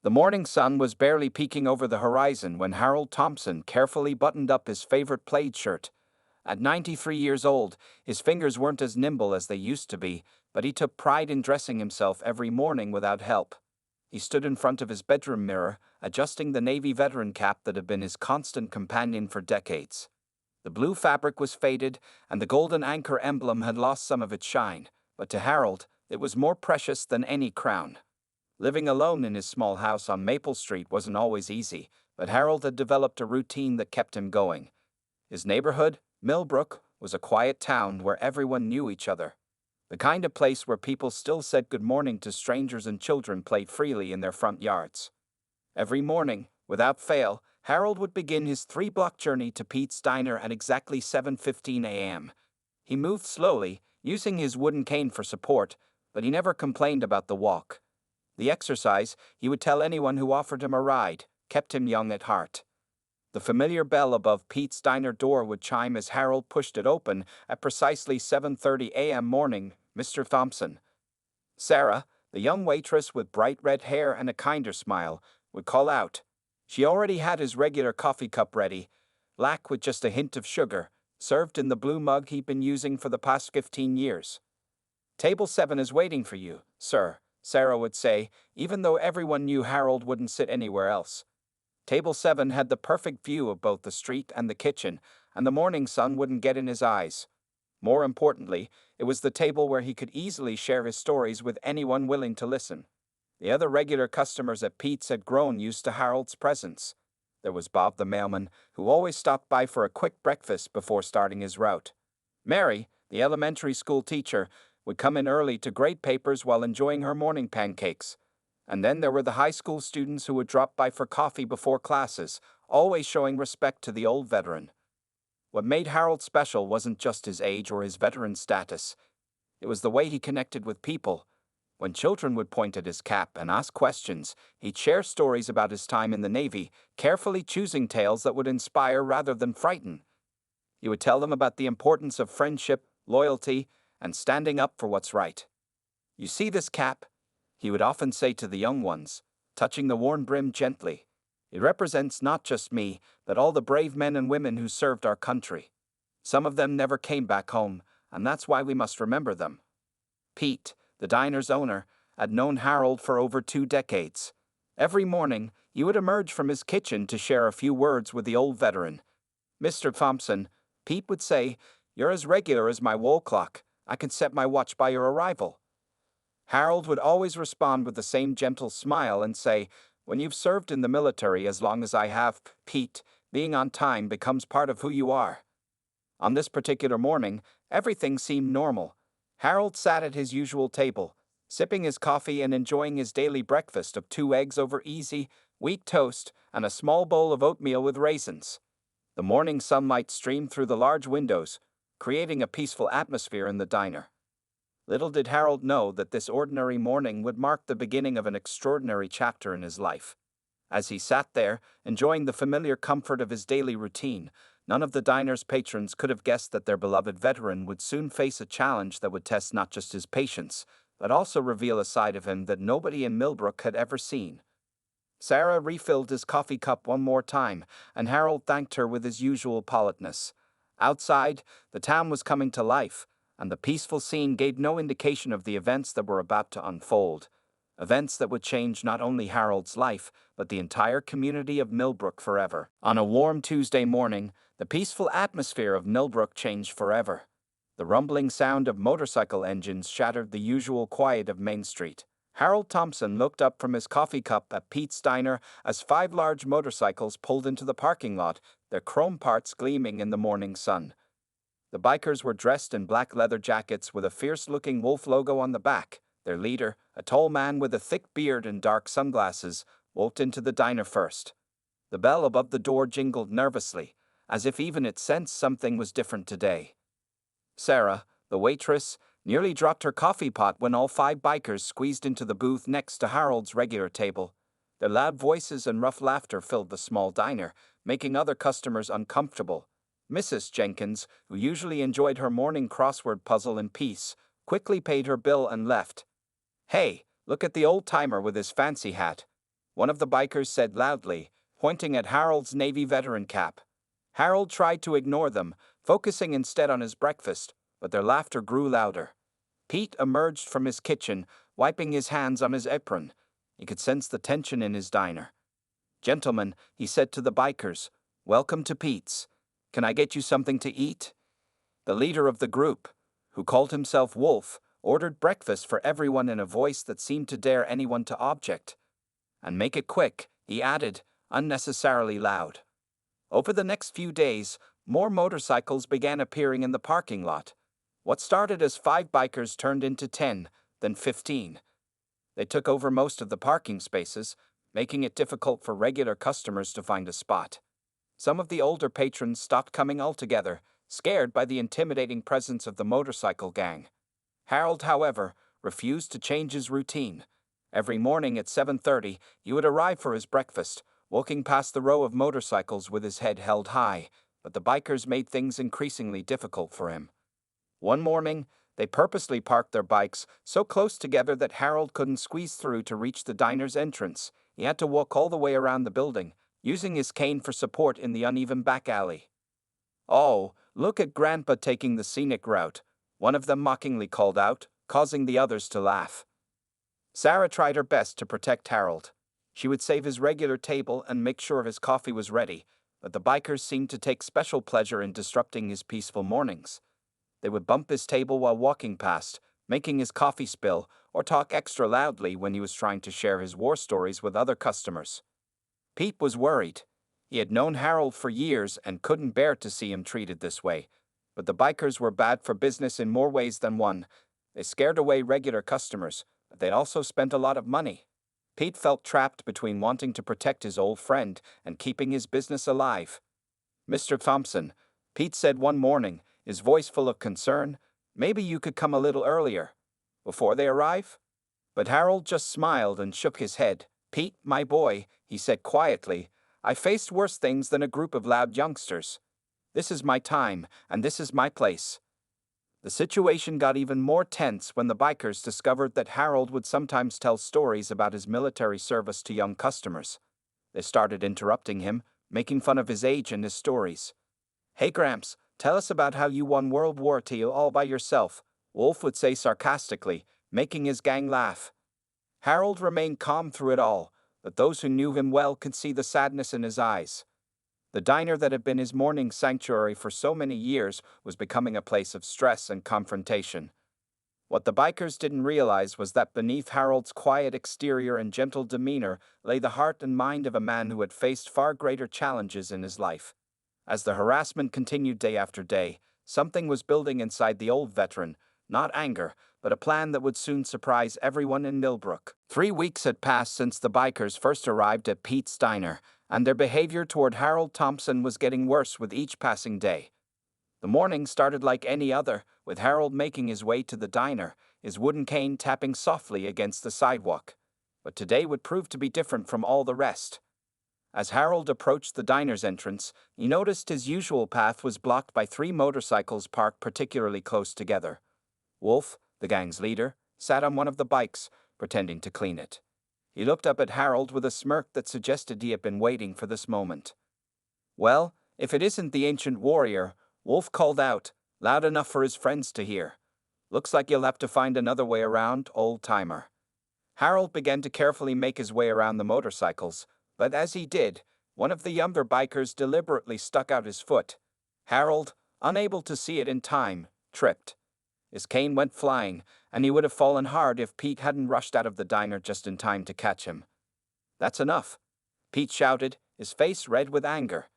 The morning sun was barely peeking over the horizon when Harold Thompson carefully buttoned up his favorite plaid shirt. At 93 years old, his fingers weren't as nimble as they used to be, but he took pride in dressing himself every morning without help. He stood in front of his bedroom mirror, adjusting the Navy veteran cap that had been his constant companion for decades. The blue fabric was faded, and the golden anchor emblem had lost some of its shine, but to Harold, it was more precious than any crown. Living alone in his small house on Maple Street wasn't always easy, but Harold had developed a routine that kept him going. His neighborhood, Millbrook, was a quiet town where everyone knew each other. The kind of place where people still said good morning to strangers and children played freely in their front yards. Every morning, without fail, Harold would begin his 3-block journey to Pete's Diner at exactly 7:15 a.m. He moved slowly, using his wooden cane for support, but he never complained about the walk. The exercise, he would tell anyone who offered him a ride, kept him young at heart. The familiar bell above Pete's Diner door would chime as Harold pushed it open at precisely 7:30 a.m. morning. Mr. Thompson. Sarah, the young waitress with bright red hair and a kinder smile, would call out. She already had his regular coffee cup ready, black with just a hint of sugar, served in the blue mug he'd been using for the past 15 years. "Table 7 is waiting for you, sir," Sarah would say, even though everyone knew Harold wouldn't sit anywhere else. Table 7 had the perfect view of both the street and the kitchen, and the morning sun wouldn't get in his eyes. More importantly, it was the table where he could easily share his stories with anyone willing to listen. The other regular customers at Pete's had grown used to Harold's presence. There was Bob the mailman, who always stopped by for a quick breakfast before starting his route. Mary, the elementary school teacher, would come in early to grade papers while enjoying her morning pancakes. And then there were the high school students who would drop by for coffee before classes, always showing respect to the old veteran. What made Harold special wasn't just his age or his veteran status. It was the way he connected with people. When children would point at his cap and ask questions, he'd share stories about his time in the Navy, carefully choosing tales that would inspire rather than frighten. He would tell them about the importance of friendship, loyalty, and standing up for what's right. "You see this cap?" he would often say to the young ones, touching the worn brim gently. "It represents not just me, but all the brave men and women who served our country. Some of them never came back home, and that's why we must remember them." Pete, the diner's owner, had known Harold for over 2 decades. Every morning, he would emerge from his kitchen to share a few words with the old veteran. "Mr. Thompson," Pete would say, "you're as regular as my wall clock. I can set my watch by your arrival." Harold would always respond with the same gentle smile and say, "When you've served in the military as long as I have, Pete, being on time becomes part of who you are." On this particular morning, everything seemed normal. Harold sat at his usual table, sipping his coffee and enjoying his daily breakfast of 2 eggs over easy, wheat toast, and a small bowl of oatmeal with raisins. The morning sunlight streamed through the large windows, creating a peaceful atmosphere in the diner. Little did Harold know that this ordinary morning would mark the beginning of an extraordinary chapter in his life. As he sat there, enjoying the familiar comfort of his daily routine, none of the diner's patrons could have guessed that their beloved veteran would soon face a challenge that would test not just his patience, but also reveal a side of him that nobody in Millbrook had ever seen. Sarah refilled his coffee cup one more time, and Harold thanked her with his usual politeness. Outside, the town was coming to life, and the peaceful scene gave no indication of the events that were about to unfold. Events that would change not only Harold's life, but the entire community of Millbrook forever. On a warm Tuesday morning, the peaceful atmosphere of Millbrook changed forever. The rumbling sound of motorcycle engines shattered the usual quiet of Main Street. Harold Thompson looked up from his coffee cup at Pete's Diner as 5 large motorcycles pulled into the parking lot, their chrome parts gleaming in the morning sun. The bikers were dressed in black leather jackets with a fierce-looking wolf logo on the back. Their leader, a tall man with a thick beard and dark sunglasses, walked into the diner first. The bell above the door jingled nervously, as if even it sensed something was different today. Sarah, the waitress, nearly dropped her coffee pot when all 5 bikers squeezed into the booth next to Harold's regular table. Their loud voices and rough laughter filled the small diner, making other customers uncomfortable. Mrs. Jenkins, who usually enjoyed her morning crossword puzzle in peace, quickly paid her bill and left. "Hey, look at the old-timer with his fancy hat," one of the bikers said loudly, pointing at Harold's Navy veteran cap. Harold tried to ignore them, focusing instead on his breakfast, but their laughter grew louder. Pete emerged from his kitchen, wiping his hands on his apron. He could sense the tension in his diner. "Gentlemen," he said to the bikers, "welcome to Pete's. Can I get you something to eat?" The leader of the group, who called himself Wolf, ordered breakfast for everyone in a voice that seemed to dare anyone to object. "And make it quick," he added, unnecessarily loud. Over the next few days, more motorcycles began appearing in the parking lot. What started as 5 bikers turned into 10, then 15. They took over most of the parking spaces, making it difficult for regular customers to find a spot. Some of the older patrons stopped coming altogether, scared by the intimidating presence of the motorcycle gang. Harold, however, refused to change his routine. Every morning at 7:30, he would arrive for his breakfast, walking past the row of motorcycles with his head held high, but the bikers made things increasingly difficult for him. One morning, they purposely parked their bikes so close together that Harold couldn't squeeze through to reach the diner's entrance. He had to walk all the way around the building, using his cane for support in the uneven back alley. "Oh, look at Grandpa taking the scenic route," one of them mockingly called out, causing the others to laugh. Sarah tried her best to protect Harold. She would save his regular table and make sure his coffee was ready, but the bikers seemed to take special pleasure in disrupting his peaceful mornings. They would bump his table while walking past, making his coffee spill, or talk extra loudly when he was trying to share his war stories with other customers. Pete was worried. He had known Harold for years and couldn't bear to see him treated this way. But the bikers were bad for business in more ways than one. They scared away regular customers, but they also spent a lot of money. Pete felt trapped between wanting to protect his old friend and keeping his business alive. "Mr. Thompson," Pete said one morning, his voice full of concern, "maybe you could come a little earlier. Before they arrive?" But Harold just smiled and shook his head. "Pete, my boy," he said quietly, "I faced worse things than a group of loud youngsters. This is my time, and this is my place." The situation got even more tense when the bikers discovered that Harold would sometimes tell stories about his military service to young customers. They started interrupting him, making fun of his age and his stories. "Hey Gramps, tell us about how you won World War II all by yourself," Wolf would say sarcastically, making his gang laugh. Harold remained calm through it all, but those who knew him well could see the sadness in his eyes. The diner that had been his morning sanctuary for so many years was becoming a place of stress and confrontation. What the bikers didn't realize was that beneath Harold's quiet exterior and gentle demeanor lay the heart and mind of a man who had faced far greater challenges in his life. As the harassment continued day after day, something was building inside the old veteran, not anger, but a plan that would soon surprise everyone in Millbrook. 3 weeks had passed since the bikers first arrived at Pete's Diner, and their behavior toward Harold Thompson was getting worse with each passing day. The morning started like any other, with Harold making his way to the diner, his wooden cane tapping softly against the sidewalk. But today would prove to be different from all the rest. As Harold approached the diner's entrance, he noticed his usual path was blocked by 3 motorcycles parked particularly close together. Wolf, the gang's leader, sat on one of the bikes, pretending to clean it. He looked up at Harold with a smirk that suggested he had been waiting for this moment. "Well, if it isn't the ancient warrior," Wolf called out, loud enough for his friends to hear. "Looks like you'll have to find another way around, old-timer." Harold began to carefully make his way around the motorcycles, but as he did, one of the younger bikers deliberately stuck out his foot. Harold, unable to see it in time, tripped. His cane went flying, and he would have fallen hard if Pete hadn't rushed out of the diner just in time to catch him. "That's enough," Pete shouted, his face red with anger.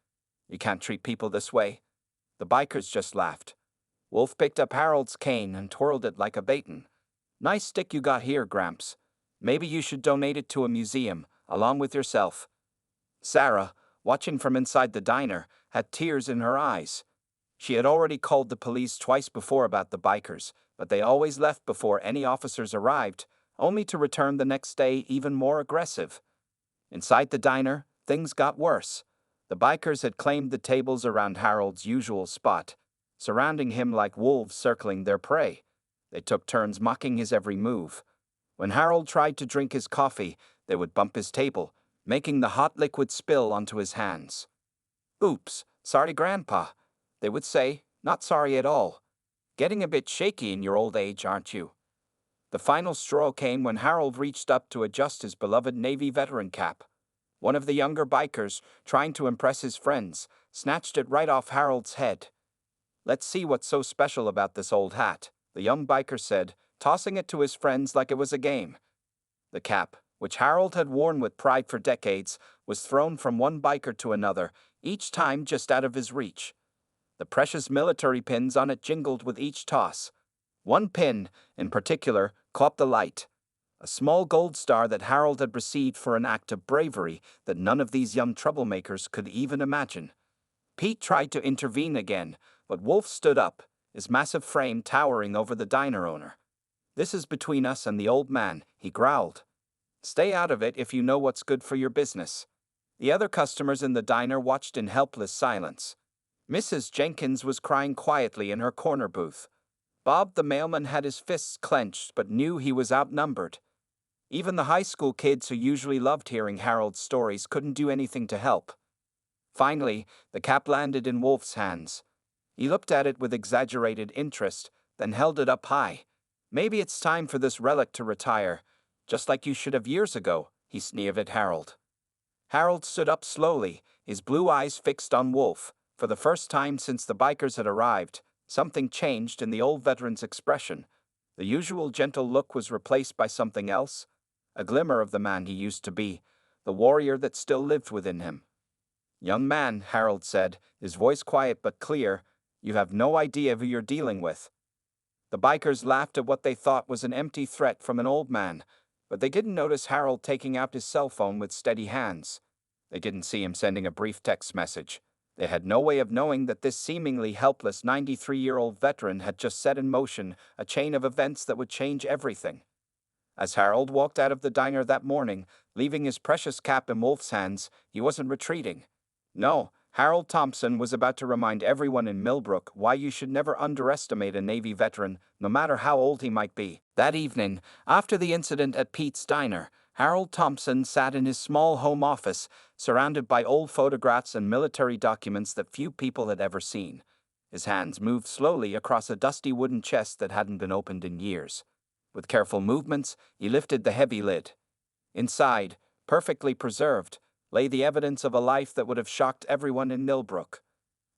"You can't treat people this way." The bikers just laughed. Wolf picked up Harold's cane and twirled it like a baton. "Nice stick you got here, Gramps. Maybe you should donate it to a museum, along with yourself." Sarah, watching from inside the diner, had tears in her eyes. She had already called the police twice before about the bikers, but they always left before any officers arrived, only to return the next day even more aggressive. Inside the diner, things got worse. The bikers had claimed the tables around Harold's usual spot, surrounding him like wolves circling their prey. They took turns mocking his every move. When Harold tried to drink his coffee, they would bump his table, making the hot liquid spill onto his hands. "Oops, sorry, Grandpa," they would say, "not sorry at all. Getting a bit shaky in your old age, aren't you?" The final straw came when Harold reached up to adjust his beloved Navy veteran cap. One of the younger bikers, trying to impress his friends, snatched it right off Harold's head. "Let's see what's so special about this old hat," the young biker said, tossing it to his friends like it was a game. The cap, which Harold had worn with pride for decades, was thrown from one biker to another, each time just out of his reach. The precious military pins on it jingled with each toss. One pin, in particular, caught the light. A small gold star that Harold had received for an act of bravery that none of these young troublemakers could even imagine. Pete tried to intervene again, but Wolf stood up, his massive frame towering over the diner owner. "This is between us and the old man," he growled. "Stay out of it if you know what's good for your business." The other customers in the diner watched in helpless silence. Mrs. Jenkins was crying quietly in her corner booth. Bob the mailman had his fists clenched but knew he was outnumbered. Even the high school kids who usually loved hearing Harold's stories couldn't do anything to help. Finally, the cap landed in Wolf's hands. He looked at it with exaggerated interest, then held it up high. "Maybe it's time for this relic to retire, just like you should have years ago," he sneered at Harold. Harold stood up slowly, his blue eyes fixed on Wolf. For the first time since the bikers had arrived, something changed in the old veteran's expression. The usual gentle look was replaced by something else, a glimmer of the man he used to be, the warrior that still lived within him. "Young man," Harold said, his voice quiet but clear, "you have no idea who you're dealing with." The bikers laughed at what they thought was an empty threat from an old man, but they didn't notice Harold taking out his cell phone with steady hands. They didn't see him sending a brief text message. They had no way of knowing that this seemingly helpless 93-year-old veteran had just set in motion a chain of events that would change everything. As Harold walked out of the diner that morning, leaving his precious cap in Wolf's hands, he wasn't retreating. No, Harold Thompson was about to remind everyone in Millbrook why you should never underestimate a Navy veteran, no matter how old he might be. That evening, after the incident at Pete's diner, Harold Thompson sat in his small home office, surrounded by old photographs and military documents that few people had ever seen. His hands moved slowly across a dusty wooden chest that hadn't been opened in years. With careful movements, he lifted the heavy lid. Inside, perfectly preserved, lay the evidence of a life that would have shocked everyone in Millbrook.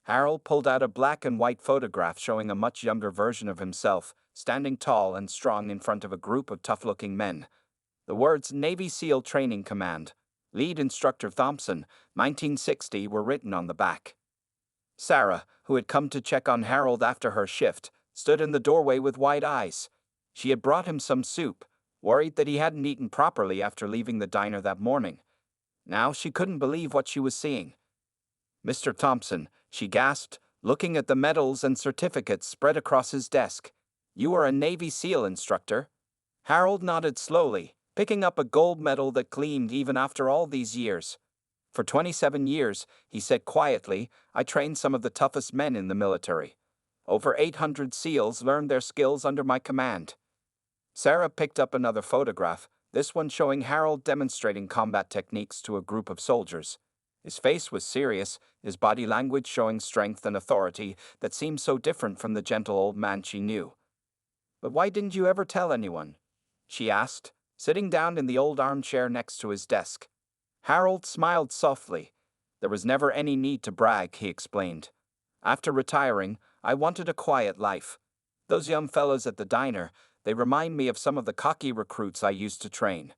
Harold pulled out a black and white photograph showing a much younger version of himself, standing tall and strong in front of a group of tough-looking men. The words "Navy SEAL Training Command, Lead Instructor Thompson, 1960" were written on the back. Sarah, who had come to check on Harold after her shift, stood in the doorway with wide eyes. She had brought him some soup, worried that he hadn't eaten properly after leaving the diner that morning. Now she couldn't believe what she was seeing. "Mr. Thompson," she gasped, looking at the medals and certificates spread across his desk. "You are a Navy SEAL instructor?" Harold nodded slowly, picking up a gold medal that gleamed even after all these years. "For 27 years, he said quietly, I trained some of the toughest men in the military. Over 800 SEALs learned their skills under my command." Sarah picked up another photograph, this one showing Harold demonstrating combat techniques to a group of soldiers. His face was serious, his body language showing strength and authority that seemed so different from the gentle old man she knew. "But why didn't you ever tell anyone?" she asked, sitting down in the old armchair next to his desk. Harold smiled softly. "There was never any need to brag," he explained. "After retiring, I wanted a quiet life. Those young fellows at the diner, they remind me of some of the cocky recruits I used to train.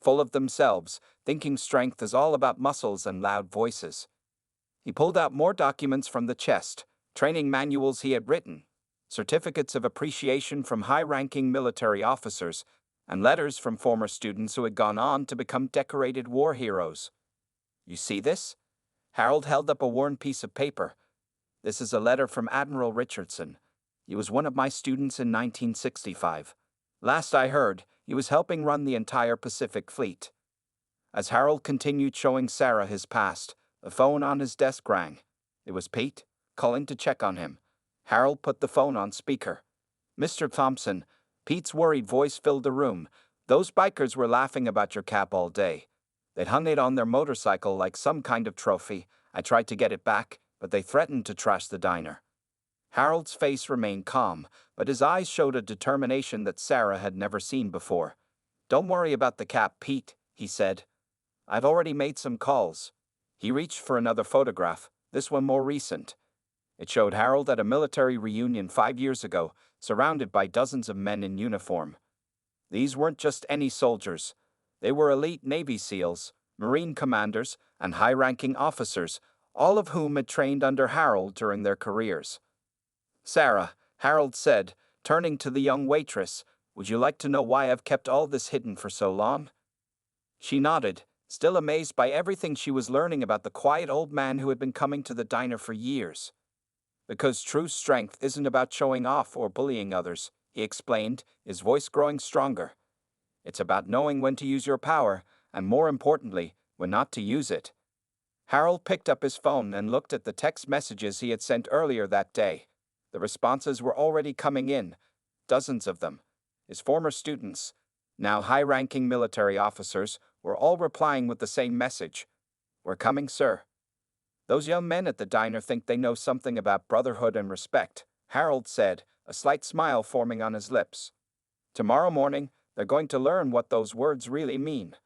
Full of themselves, thinking strength is all about muscles and loud voices." He pulled out more documents from the chest, training manuals he had written, certificates of appreciation from high-ranking military officers, and letters from former students who had gone on to become decorated war heroes. "You see this?" Harold held up a worn piece of paper. "This is a letter from Admiral Richardson. He was one of my students in 1965. Last I heard, he was helping run the entire Pacific Fleet." As Harold continued showing Sarah his past, the phone on his desk rang. It was Pete, calling to check on him. Harold put the phone on speaker. "Mr. Thompson," Pete's worried voice filled the room. "Those bikers were laughing about your cap all day. They'd hung it on their motorcycle like some kind of trophy. I tried to get it back, but they threatened to trash the diner. Harold's face remained calm, but his eyes showed a determination that Sarah had never seen before. "Don't worry about the cap, Pete," he said. "I've already made some calls." He reached for another photograph, this one more recent. It showed Harold at a military reunion 5 years ago, surrounded by dozens of men in uniform. These weren't just any soldiers. They were elite Navy SEALs, Marine commanders, and high-ranking officers, all of whom had trained under Harold during their careers. "Sarah," Harold said, turning to the young waitress, "would you like to know why I've kept all this hidden for so long?" She nodded, still amazed by everything she was learning about the quiet old man who had been coming to the diner for years. "Because true strength isn't about showing off or bullying others," he explained, his voice growing stronger. "It's about knowing when to use your power, and more importantly, when not to use it." Harold picked up his phone and looked at the text messages he had sent earlier that day. The responses were already coming in, dozens of them. His former students, now high-ranking military officers, were all replying with the same message. "We're coming, sir." "Those young men at the diner think they know something about brotherhood and respect," Harold said, a slight smile forming on his lips. "Tomorrow morning, they're going to learn what those words really mean."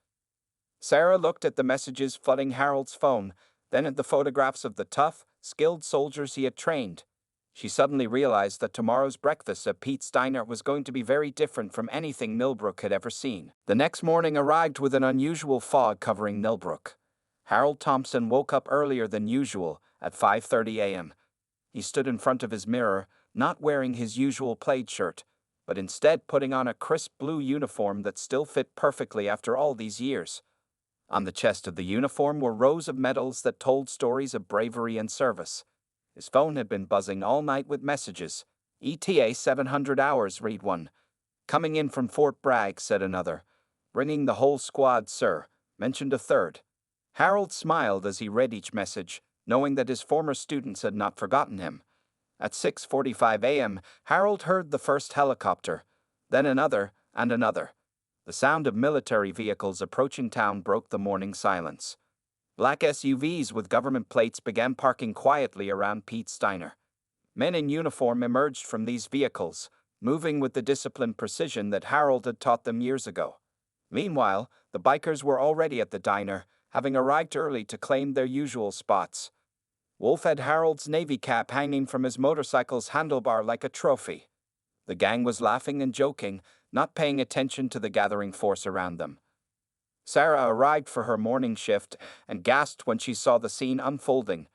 Sarah looked at the messages flooding Harold's phone, then at the photographs of the tough, skilled soldiers he had trained. She suddenly realized that tomorrow's breakfast at Pete's Diner was going to be very different from anything Millbrook had ever seen. The next morning arrived with an unusual fog covering Millbrook. Harold Thompson woke up earlier than usual, at 5:30 a.m. He stood in front of his mirror, not wearing his usual plaid shirt, but instead putting on a crisp blue uniform that still fit perfectly after all these years. On the chest of the uniform were rows of medals that told stories of bravery and service. His phone had been buzzing all night with messages. "ETA 700 hours, read one." "Coming in from Fort Bragg," said another. "Bringing the whole squad, sir," mentioned a third. Harold smiled as he read each message, knowing that his former students had not forgotten him. At 6:45 a.m., Harold heard the first helicopter, then another and another. The sound of military vehicles approaching town broke the morning silence. Black SUVs with government plates began parking quietly around Pete's Diner. Men in uniform emerged from these vehicles, moving with the disciplined precision that Harold had taught them years ago. Meanwhile, the bikers were already at the diner, having arrived early to claim their usual spots. Wolf had Harold's navy cap hanging from his motorcycle's handlebar like a trophy. The gang was laughing and joking, not paying attention to the gathering force around them. Sarah arrived for her morning shift and gasped when she saw the scene unfolding.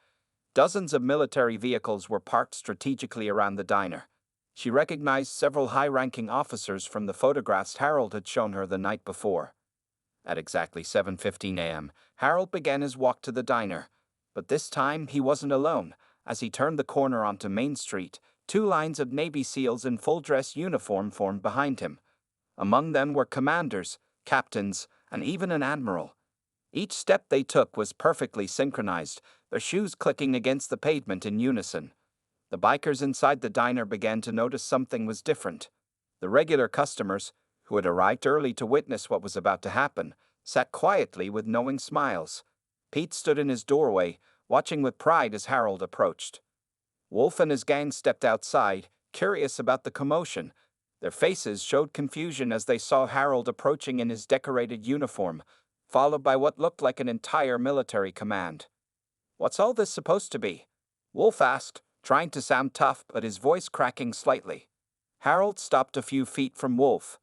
Dozens of military vehicles were parked strategically around the diner. She recognized several high-ranking officers from the photographs Harold had shown her the night before. At exactly 7:15 a.m., Harold began his walk to the diner. But this time he wasn't alone. As he turned the corner onto Main Street, two lines of Navy SEALs in full-dress uniform formed behind him. Among them were commanders, captains, and even an admiral. Each step they took was perfectly synchronized, their shoes clicking against the pavement in unison. The bikers inside the diner began to notice something was different. The regular customers, who had arrived early to witness what was about to happen, sat quietly with knowing smiles. Pete stood in his doorway, watching with pride as Harold approached. Wolf and his gang stepped outside, curious about the commotion. Their faces showed confusion as they saw Harold approaching in his decorated uniform, followed by what looked like an entire military command. "What's all this supposed to be?" Wolf asked, trying to sound tough but his voice cracking slightly. Harold stopped a few feet from Wolf.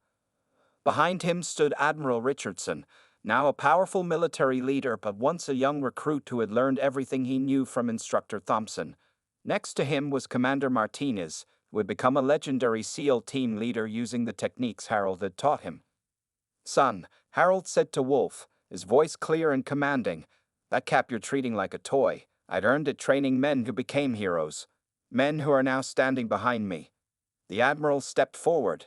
Behind him stood Admiral Richardson, now a powerful military leader but once a young recruit who had learned everything he knew from Instructor Thompson. Next to him was Commander Martinez, who had become a legendary SEAL team leader using the techniques Harold had taught him. "Son," Harold said to Wolf, his voice clear and commanding, "that cap you're treating like a toy. I'd earned it training men who became heroes. Men who are now standing behind me." The Admiral stepped forward.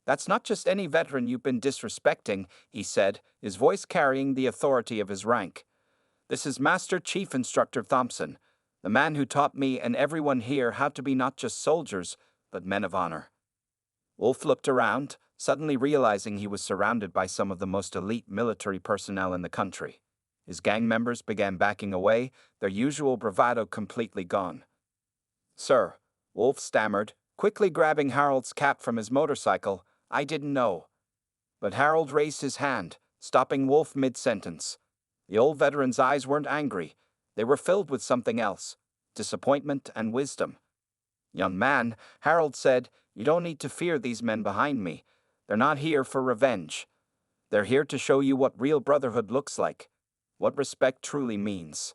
"That's not just any veteran you've been disrespecting," he said, his voice carrying the authority of his rank. "This is Master Chief Instructor Thompson, the man who taught me and everyone here how to be not just soldiers, but men of honor." Wolf looked around, suddenly realizing he was surrounded by some of the most elite military personnel in the country. His gang members began backing away, their usual bravado completely gone. "Sir," Wolf stammered, quickly grabbing Harold's cap from his motorcycle, "I didn't know." But Harold raised his hand, stopping Wolf mid-sentence. The old veteran's eyes weren't angry. They were filled with something else, disappointment and wisdom. "Young man," Harold said, "you don't need to fear these men behind me. They're not here for revenge. They're here to show you what real brotherhood looks like, what respect truly means."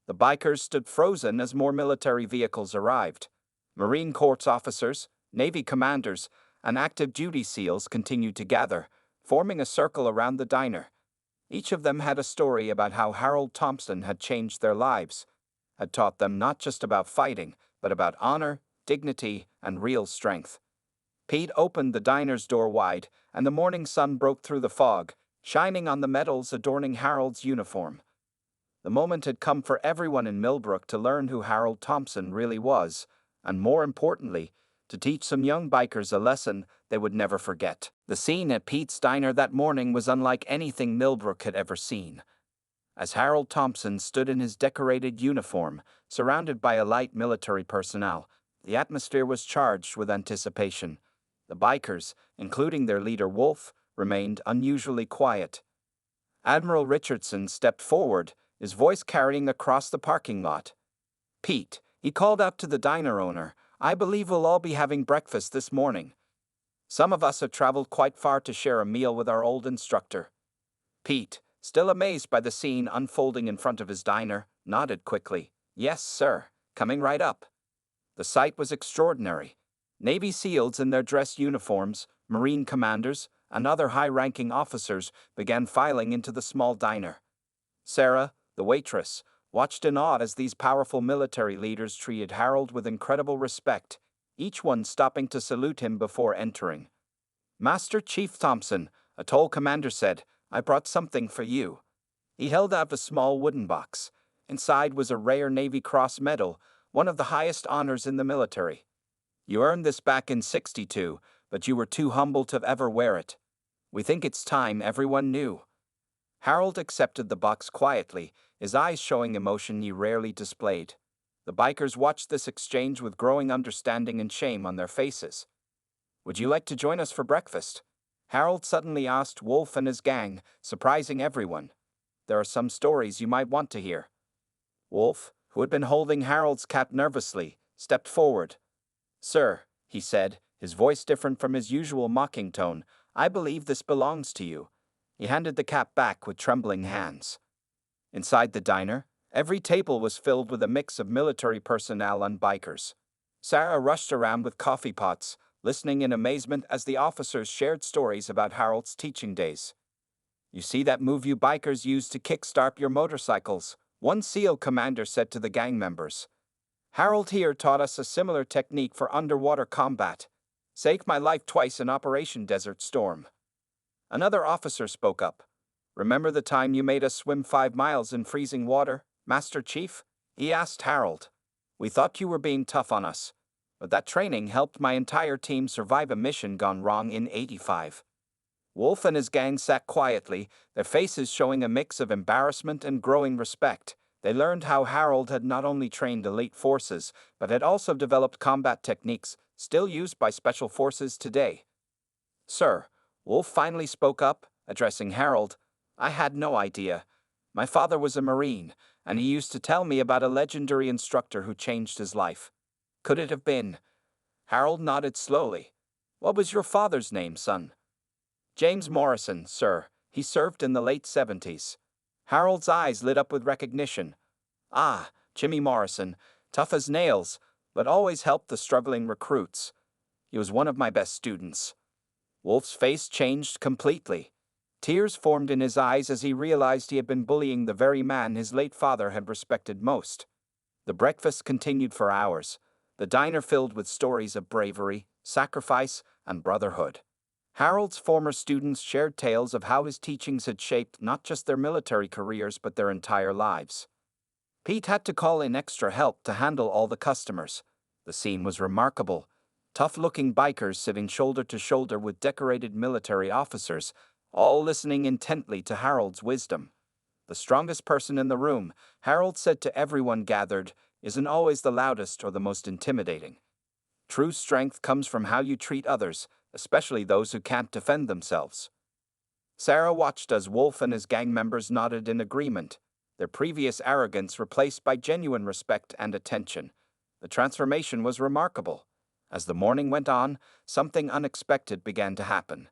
The bikers stood frozen as more military vehicles arrived. Marine Corps officers, Navy commanders, and active duty SEALs continued to gather, forming a circle around the diner. Each of them had a story about how Harold Thompson had changed their lives, had taught them not just about fighting, but about honor, dignity, and real strength. Pete opened the diner's door wide, and the morning sun broke through the fog, shining on the medals adorning Harold's uniform. The moment had come for everyone in Millbrook to learn who Harold Thompson really was, and more importantly, to teach some young bikers a lesson they would never forget. The scene at Pete's diner that morning was unlike anything Millbrook had ever seen. As Harold Thompson stood in his decorated uniform, surrounded by elite military personnel, the atmosphere was charged with anticipation. The bikers, including their leader Wolf, remained unusually quiet. Admiral Richardson stepped forward, his voice carrying across the parking lot. "Pete," he called out to the diner owner, "I believe we'll all be having breakfast this morning. Some of us have traveled quite far to share a meal with our old instructor." Pete, still amazed by the scene unfolding in front of his diner, nodded quickly. "Yes, sir, coming right up." The sight was extraordinary. Navy SEALs in their dress uniforms, Marine commanders, and other high-ranking officers began filing into the small diner. Sarah, the waitress, watched in awe as these powerful military leaders treated Harold with incredible respect, each one stopping to salute him before entering. "Master Chief Thompson," a tall commander said, "I brought something for you." He held out a small wooden box. Inside was a rare Navy Cross medal, one of the highest honors in the military. "You earned this back in '62, but you were too humble to ever wear it. We think it's time everyone knew." Harold accepted the box quietly, his eyes showing emotion he rarely displayed. The bikers watched this exchange with growing understanding and shame on their faces. "Would you like to join us for breakfast?" Harold suddenly asked Wolf and his gang, surprising everyone. "There are some stories you might want to hear." Wolf, who had been holding Harold's cap nervously, stepped forward. "Sir," he said, his voice different from his usual mocking tone, "I believe this belongs to you." He handed the cap back with trembling hands. Inside the diner, every table was filled with a mix of military personnel and bikers. Sarah rushed around with coffee pots, listening in amazement as the officers shared stories about Harold's teaching days. "You see that move you bikers use to kickstart your motorcycles?" one SEAL commander said to the gang members. "Harold here taught us a similar technique for underwater combat. Saved my life twice in Operation Desert Storm." Another officer spoke up. "Remember the time you made us swim 5 miles in freezing water, Master Chief?" he asked Harold. "We thought you were being tough on us, but that training helped my entire team survive a mission gone wrong in '85. Wolf and his gang sat quietly, their faces showing a mix of embarrassment and growing respect. They learned how Harold had not only trained elite forces, but had also developed combat techniques still used by special forces today. "Sir," Wolf finally spoke up, addressing Harold, "I had no idea. My father was a Marine, and he used to tell me about a legendary instructor who changed his life. Could it have been?" Harold nodded slowly. "What was your father's name, son?" "James Morrison, sir. He served in the late '70s. Harold's eyes lit up with recognition. "Ah, Jimmy Morrison, tough as nails, but always helped the struggling recruits. He was one of my best students." Wolf's face changed completely. Tears formed in his eyes as he realized he had been bullying the very man his late father had respected most. The breakfast continued for hours, the diner filled with stories of bravery, sacrifice, and brotherhood. Harold's former students shared tales of how his teachings had shaped not just their military careers but their entire lives. Pete had to call in extra help to handle all the customers. The scene was remarkable. tough-looking bikers sitting shoulder to shoulder with decorated military officers, all listening intently to Harold's wisdom. The strongest person in the room, Harold said to everyone gathered, isn't always the loudest or the most intimidating. True strength comes from how you treat others, especially those who can't defend themselves. Sarah watched as Wolf and his gang members nodded in agreement, their previous arrogance replaced by genuine respect and attention. The transformation was remarkable. As the morning went on, something unexpected began to happen.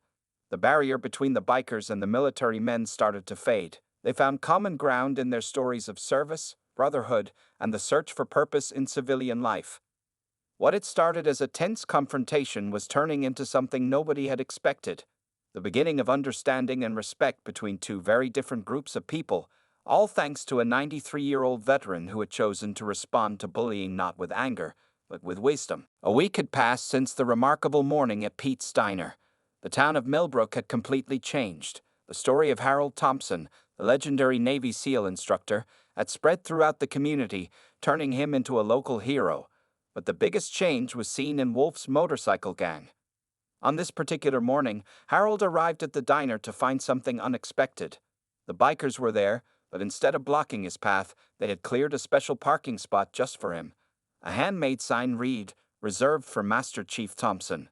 The barrier between the bikers and the military men started to fade. They found common ground in their stories of service, brotherhood, and the search for purpose in civilian life. What had started as a tense confrontation was turning into something nobody had expected. The beginning of understanding and respect between two very different groups of people, all thanks to a 93-year-old veteran who had chosen to respond to bullying not with anger, but with wisdom. A week had passed since the remarkable morning at Pete's Diner. The town of Millbrook had completely changed. The story of Harold Thompson, the legendary Navy SEAL instructor, had spread throughout the community, turning him into a local hero. But the biggest change was seen in Wolf's motorcycle gang. On this particular morning, Harold arrived at the diner to find something unexpected. The bikers were there, but instead of blocking his path, they had cleared a special parking spot just for him. A handmade sign read, "Reserved for Master Chief Thompson."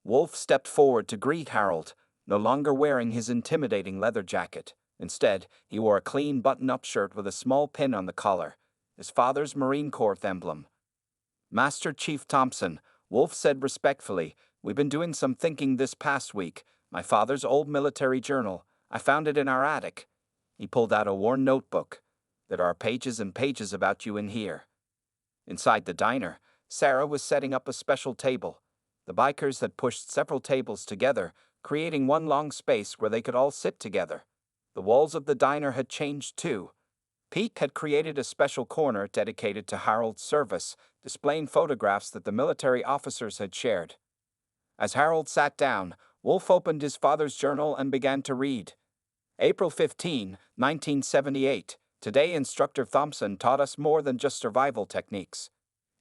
Wolf stepped forward to greet Harold, no longer wearing his intimidating leather jacket. Instead, he wore a clean button-up shirt with a small pin on the collar, his father's Marine Corps emblem. "Master Chief Thompson," Wolf said respectfully, "we've been doing some thinking this past week. My father's old military journal. I found it in our attic." He pulled out a worn notebook. "There are pages and pages about you in here." Inside the diner, Sarah was setting up a special table. The bikers had pushed several tables together, creating one long space where they could all sit together. The walls of the diner had changed too. Pete had created a special corner dedicated to Harold's service, displaying photographs that the military officers had shared. As Harold sat down, Wolf opened his father's journal and began to read. April 15, 1978. Today, Instructor Thompson taught us more than just survival techniques.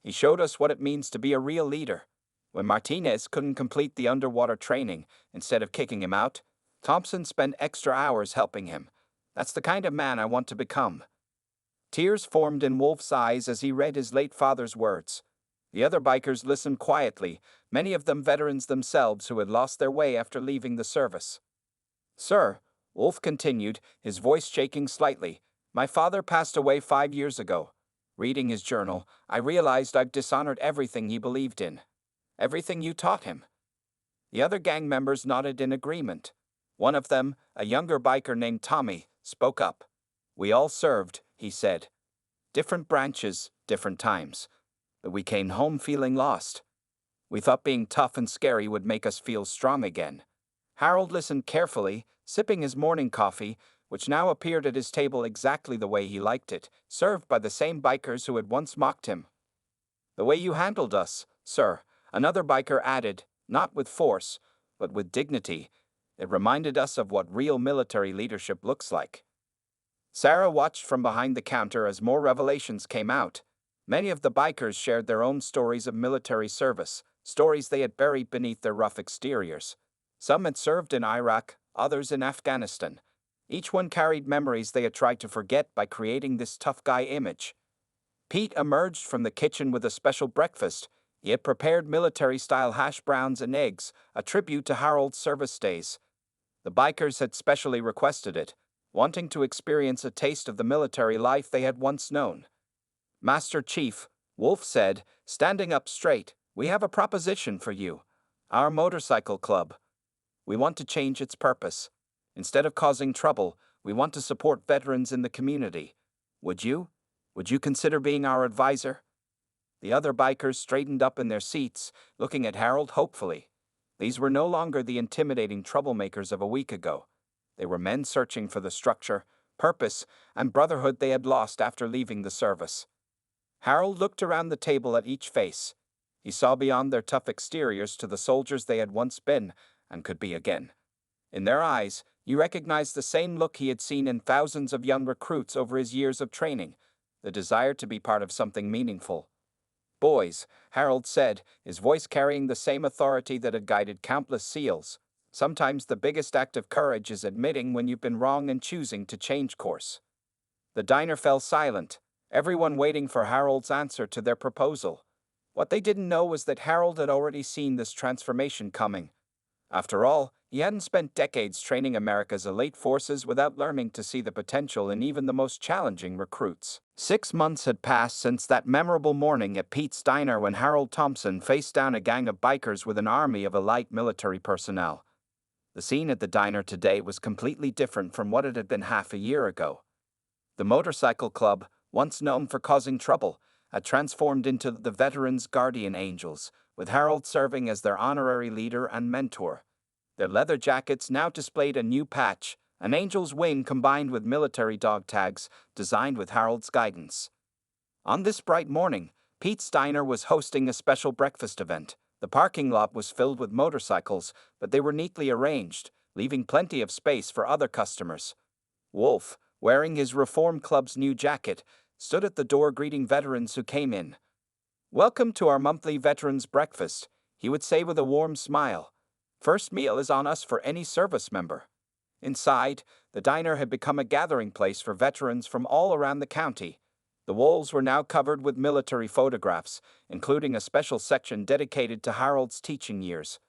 He showed us what it means to be a real leader. When Martinez couldn't complete the underwater training, instead of kicking him out, Thompson spent extra hours helping him. That's the kind of man I want to become. Tears formed in Wolf's eyes as he read his late father's words. The other bikers listened quietly, many of them veterans themselves who had lost their way after leaving the service. "Sir," Wolf continued, his voice shaking slightly, "my father passed away 5 years ago. Reading his journal, I realized I've dishonored everything he believed in. Everything you taught him." The other gang members nodded in agreement. One of them, a younger biker named Tommy, spoke up. "We all served," he said. "Different branches, different times. But we came home feeling lost. We thought being tough and scary would make us feel strong again." Harold listened carefully, sipping his morning coffee, which now appeared at his table exactly the way he liked it, served by the same bikers who had once mocked him. "The way you handled us, sir," another biker added, "not with force, but with dignity. It reminded us of what real military leadership looks like." Sarah watched from behind the counter as more revelations came out. Many of the bikers shared their own stories of military service, stories they had buried beneath their rough exteriors. Some had served in Iraq, others in Afghanistan. Each one carried memories they had tried to forget by creating this tough guy image. Pete emerged from the kitchen with a special breakfast. He had prepared military-style hash browns and eggs, a tribute to Harold's service days. The bikers had specially requested it, wanting to experience a taste of the military life they had once known. "Master Chief," Wolf said, standing up straight, "we have a proposition for you. Our motorcycle club. We want to change its purpose. Instead of causing trouble, we want to support veterans in the community. Would you? Would you consider being our advisor?" The other bikers straightened up in their seats, looking at Harold hopefully. These were no longer the intimidating troublemakers of a week ago. They were men searching for the structure, purpose, and brotherhood they had lost after leaving the service. Harold looked around the table at each face. He saw beyond their tough exteriors to the soldiers they had once been and could be again. In their eyes, he recognized the same look he had seen in thousands of young recruits over his years of training, the desire to be part of something meaningful. Boys, Harold said, his voice carrying the same authority that had guided countless SEALs. Sometimes the biggest act of courage is admitting when you've been wrong and choosing to change course. The diner fell silent, everyone waiting for Harold's answer to their proposal. What they didn't know was that Harold had already seen this transformation coming. After all, he hadn't spent decades training America's elite forces without learning to see the potential in even the most challenging recruits. 6 months had passed since that memorable morning at Pete's Diner when Harold Thompson faced down a gang of bikers with an army of elite military personnel. The scene at the diner today was completely different from what it had been half a year ago. The motorcycle club, once known for causing trouble, had transformed into the Veterans' Guardian Angels, with Harold serving as their honorary leader and mentor. Their leather jackets now displayed a new patch, an angel's wing combined with military dog tags, designed with Harold's guidance. On this bright morning, Pete's Diner was hosting a special breakfast event. The parking lot was filled with motorcycles, but they were neatly arranged, leaving plenty of space for other customers. Wolf, wearing his Reform Club's new jacket, stood at the door greeting veterans who came in. "Welcome to our monthly Veterans Breakfast," he would say with a warm smile. "First meal is on us for any service member." Inside, the diner had become a gathering place for veterans from all around the county. The walls were now covered with military photographs, including a special section dedicated to Harold's teaching years.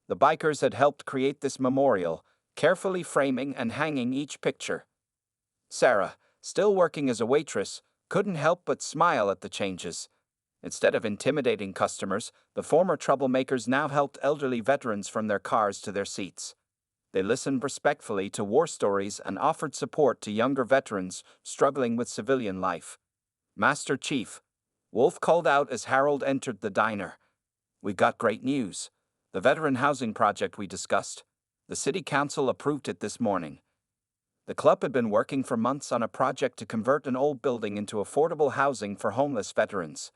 The bikers had helped create this memorial, carefully framing and hanging each picture. Sarah, still working as a waitress, couldn't help but smile at the changes. Instead of intimidating customers, the former troublemakers now helped elderly veterans from their cars to their seats. They listened respectfully to war stories and offered support to younger veterans struggling with civilian life. "Master Chief," Wolf called out as Harold entered the diner. "We got great news. The veteran housing project we discussed. The city council approved it this morning." The club had been working for months on a project to convert an old building into affordable housing for homeless veterans.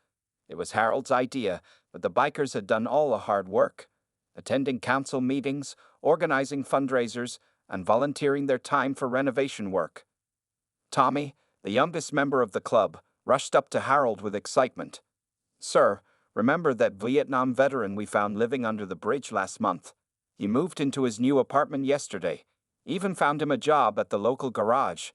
It was Harold's idea, but the bikers had done all the hard work, attending council meetings, organizing fundraisers, and volunteering their time for renovation work. Tommy, the youngest member of the club, rushed up to Harold with excitement. "Sir, remember that Vietnam veteran we found living under the bridge last month? He moved into his new apartment yesterday. Even found him a job at the local garage."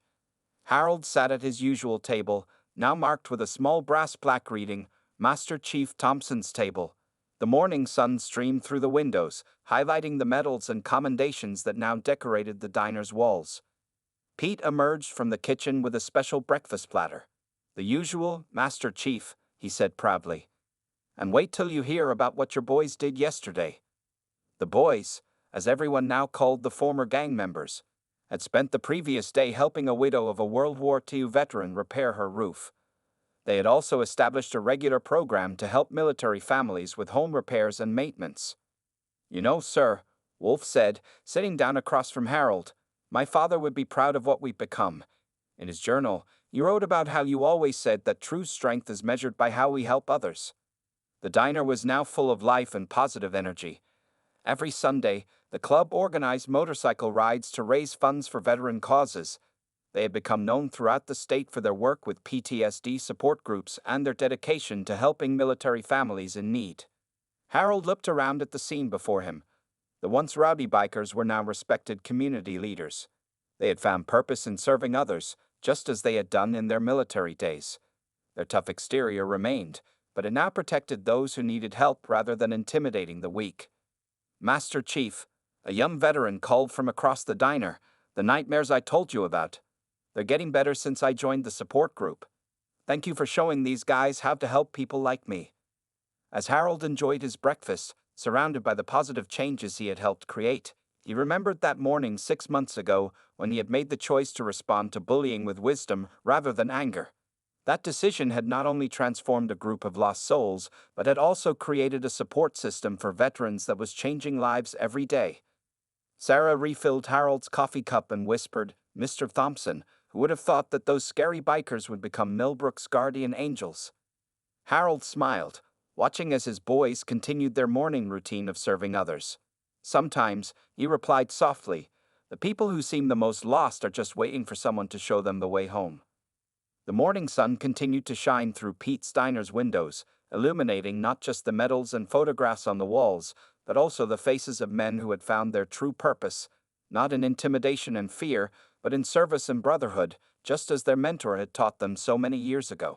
Harold sat at his usual table, now marked with a small brass plaque reading, "Master Chief Thompson's Table." The morning sun streamed through the windows, highlighting the medals and commendations that now decorated the diner's walls. Pete emerged from the kitchen with a special breakfast platter. "The usual, Master Chief," he said proudly. "And wait till you hear about what your boys did yesterday." The boys, as everyone now called the former gang members, had spent the previous day helping a widow of a World War II veteran repair her roof. They had also established a regular program to help military families with home repairs and maintenance. "You know, sir," Wolf said, sitting down across from Harold, "my father would be proud of what we've become." In his journal, he wrote about how you always said that true strength is measured by how we help others. The diner was now full of life and positive energy. Every Sunday, the club organized motorcycle rides to raise funds for veteran causes. They had become known throughout the state for their work with PTSD support groups and their dedication to helping military families in need. Harold looked around at the scene before him. The once rowdy bikers were now respected community leaders. They had found purpose in serving others, just as they had done in their military days. Their tough exterior remained, but it now protected those who needed help rather than intimidating the weak. "Master Chief," a young veteran called from across the diner, "the nightmares I told you about. They're getting better since I joined the support group. Thank you for showing these guys how to help people like me." As Harold enjoyed his breakfast, surrounded by the positive changes he had helped create, he remembered that morning 6 months ago when he had made the choice to respond to bullying with wisdom rather than anger. That decision had not only transformed a group of lost souls, but had also created a support system for veterans that was changing lives every day. Sarah refilled Harold's coffee cup and whispered, "Mr. Thompson, who would have thought that those scary bikers would become Millbrook's guardian angels?" Harold smiled, watching as his boys continued their morning routine of serving others. Sometimes, he replied softly, "The people who seem the most lost are just waiting for someone to show them the way home." The morning sun continued to shine through Pete Steiner's windows, illuminating not just the medals and photographs on the walls, but also the faces of men who had found their true purpose, not in intimidation and fear, but in service and brotherhood, just as their mentor had taught them so many years ago.